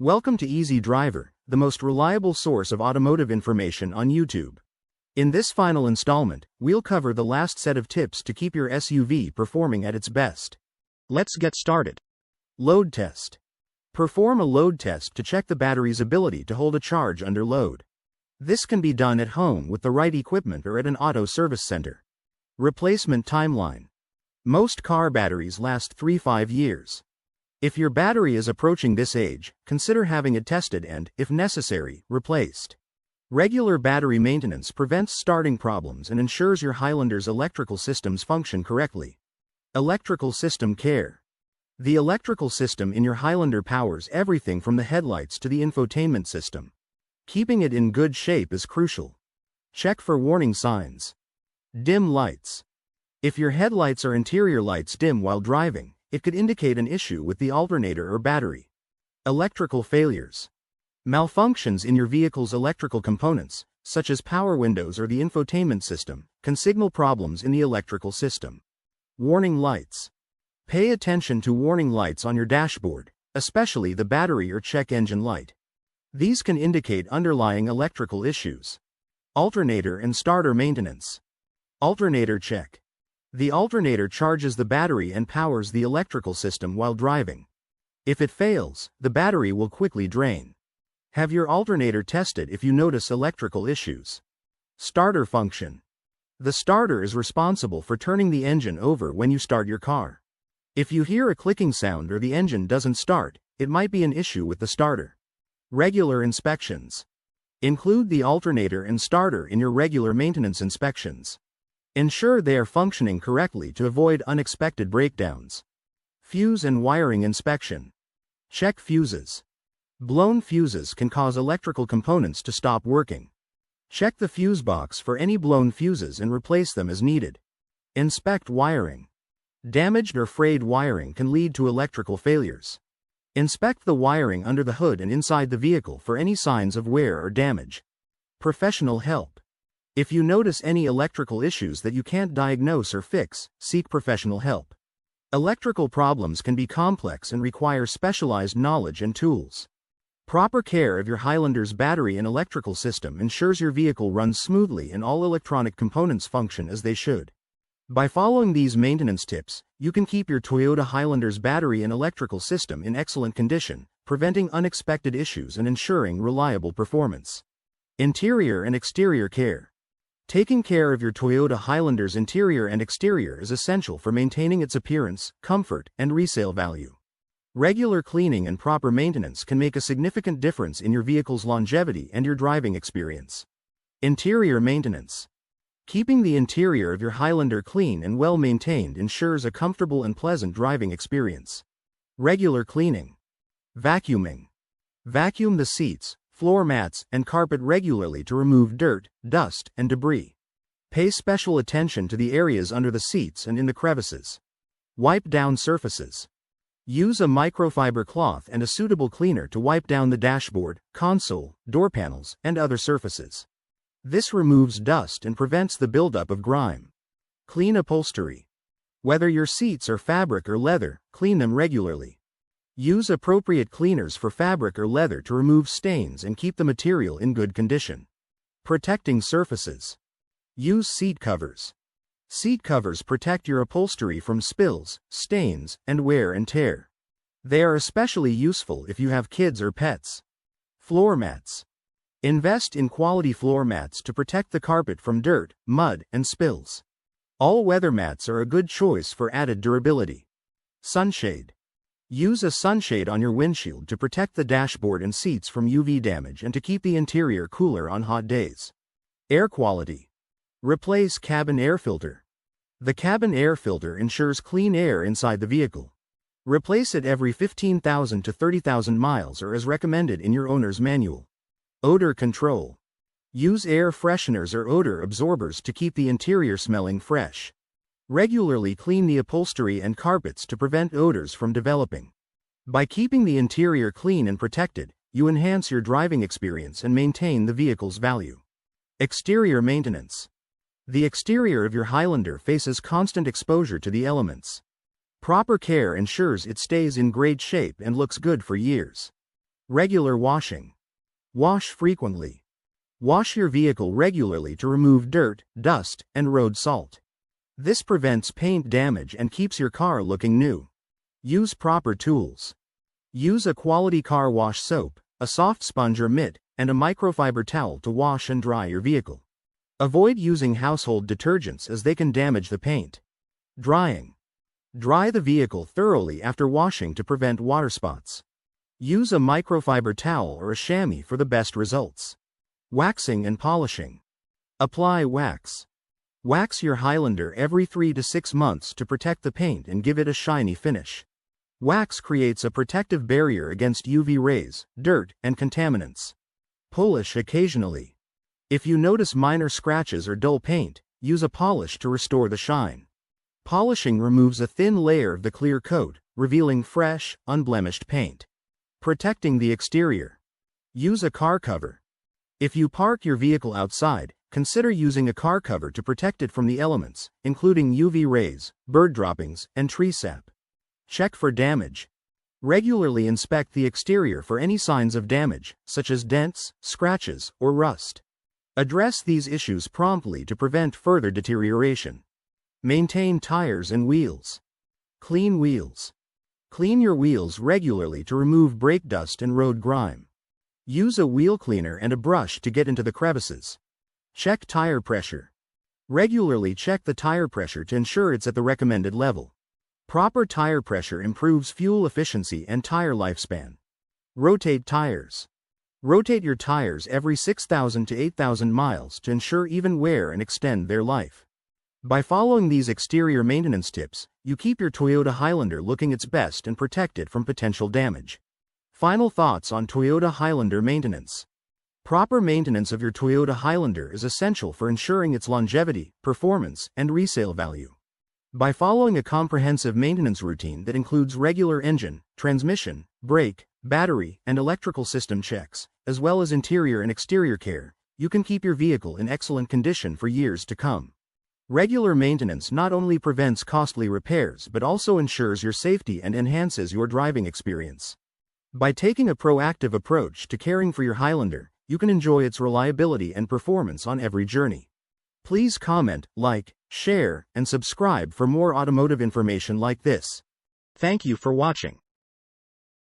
Welcome to Easy Driver, the most reliable source of automotive information on YouTube. In this final installment, we'll cover the last set of tips to keep your SUV performing at its best. Let's get started. Load test. Perform a load test to check the battery's ability to hold a charge under load. This can be done at home with the right equipment or at an auto service center. Replacement timeline. Most car batteries last 3-5 years. If your battery is approaching this age, consider having it tested and, if necessary, replaced. Regular battery maintenance prevents starting problems and ensures your Highlander's electrical systems function correctly. Electrical system care. The electrical system in your Highlander powers everything from the headlights to the infotainment system. Keeping it in good shape is crucial. Check for warning signs. Dim lights. If your headlights or interior lights dim while driving, it could indicate an issue with the alternator or battery. Electrical failures. Malfunctions in your vehicle's electrical components, such as power windows or the infotainment system, can signal problems in the electrical system. Warning lights. Pay attention to warning lights on your dashboard, especially the battery or check engine light. These can indicate underlying electrical issues. Alternator and starter maintenance. Alternator check. The alternator charges the battery and powers the electrical system while driving. If it fails, the battery will quickly drain. Have your alternator tested if you notice electrical issues. Starter function. The starter is responsible for turning the engine over when you start your car. If you hear a clicking sound or the engine doesn't start, it might be an issue with the starter. Regular inspections. Include the alternator and starter in your regular maintenance inspections. Ensure they are functioning correctly to avoid unexpected breakdowns. Fuse and wiring inspection. Check fuses. Blown fuses can cause electrical components to stop working. Check the fuse box for any blown fuses and replace them as needed. Inspect wiring. Damaged or frayed wiring can lead to electrical failures. Inspect the wiring under the hood and inside the vehicle for any signs of wear or damage. Professional help. If you notice any electrical issues that you can't diagnose or fix, seek professional help. Electrical problems can be complex and require specialized knowledge and tools. Proper care of your Highlander's battery and electrical system ensures your vehicle runs smoothly and all electronic components function as they should. By following these maintenance tips, you can keep your Toyota Highlander's battery and electrical system in excellent condition, preventing unexpected issues and ensuring reliable performance. Interior and exterior care. Taking care of your Toyota Highlander's interior and exterior is essential for maintaining its appearance, comfort, and resale value. Regular cleaning and proper maintenance can make a significant difference in your vehicle's longevity and your driving experience. Interior maintenance. Keeping the interior of your Highlander clean and well maintained ensures a comfortable and pleasant driving experience. Regular cleaning. Vacuuming. Vacuum the seats, floor mats, and carpet regularly to remove dirt, dust, and debris. Pay special attention to the areas under the seats and in the crevices. Wipe down surfaces. Use a microfiber cloth and a suitable cleaner to wipe down the dashboard, console, door panels, and other surfaces. This removes dust and prevents the buildup of grime. Clean upholstery. Whether your seats are fabric or leather, clean them regularly. Use appropriate cleaners for fabric or leather to remove stains and keep the material in good condition. Protecting surfaces. Use seat covers. Seat covers protect your upholstery from spills, stains, and wear and tear. They are especially useful if you have kids or pets. Floor mats. Invest in quality floor mats to protect the carpet from dirt, mud, and spills. All-weather mats are a good choice for added durability. Sunshade. Use a sunshade on your windshield to protect the dashboard and seats from UV damage and to keep the interior cooler on hot days. Air quality. Replace cabin air filter. The cabin air filter ensures clean air inside the vehicle. Replace it every 15,000 to 30,000 miles or as recommended in your owner's manual. Odor control. Use air fresheners or odor absorbers to keep the interior smelling fresh. Regularly clean the upholstery and carpets to prevent odors from developing. By keeping the interior clean and protected, you enhance your driving experience and maintain the vehicle's value. Exterior maintenance. The exterior of your Highlander faces constant exposure to the elements. Proper care ensures it stays in great shape and looks good for years. Regular washing. Wash frequently. Wash your vehicle regularly to remove dirt, dust, and road salt. This prevents paint damage and keeps your car looking new. Use proper tools. Use a quality car wash soap, a soft sponge or mitt, and a microfiber towel to wash and dry your vehicle. Avoid using household detergents as they can damage the paint. Drying. Dry the vehicle thoroughly after washing to prevent water spots. Use a microfiber towel or a chamois for the best results. Waxing and polishing. Apply wax. Wax your Highlander every 3 to 6 months to protect the paint and give it a shiny finish. Wax creates a protective barrier against UV rays, dirt, and contaminants. Polish occasionally. If you notice minor scratches or dull paint, use a polish to restore the shine. Polishing removes a thin layer of the clear coat, revealing fresh, unblemished paint. Protecting the exterior. Use a car cover. If you park your vehicle outside, consider using a car cover to protect it from the elements, including UV rays, bird droppings, and tree sap. Check for damage. Regularly inspect the exterior for any signs of damage, such as dents, scratches, or rust. Address these issues promptly to prevent further deterioration. Maintain tires and wheels. Clean wheels. Clean your wheels regularly to remove brake dust and road grime. Use a wheel cleaner and a brush to get into the crevices. Check tire pressure. Regularly check the tire pressure to ensure it's at the recommended level. Proper tire pressure improves fuel efficiency and tire lifespan. Rotate tires. Rotate your tires every 6,000 to 8,000 miles to ensure even wear and extend their life. By following these exterior maintenance tips, you keep your Toyota Highlander looking its best and protect it from potential damage. Final thoughts on Toyota Highlander maintenance. Proper maintenance of your Toyota Highlander is essential for ensuring its longevity, performance, and resale value. By following a comprehensive maintenance routine that includes regular engine, transmission, brake, battery, and electrical system checks, as well as interior and exterior care, you can keep your vehicle in excellent condition for years to come. Regular maintenance not only prevents costly repairs but also ensures your safety and enhances your driving experience. By taking a proactive approach to caring for your Highlander, you can enjoy its reliability and performance on every journey. Please comment, like, share, and subscribe for more automotive information like this. Thank you for watching.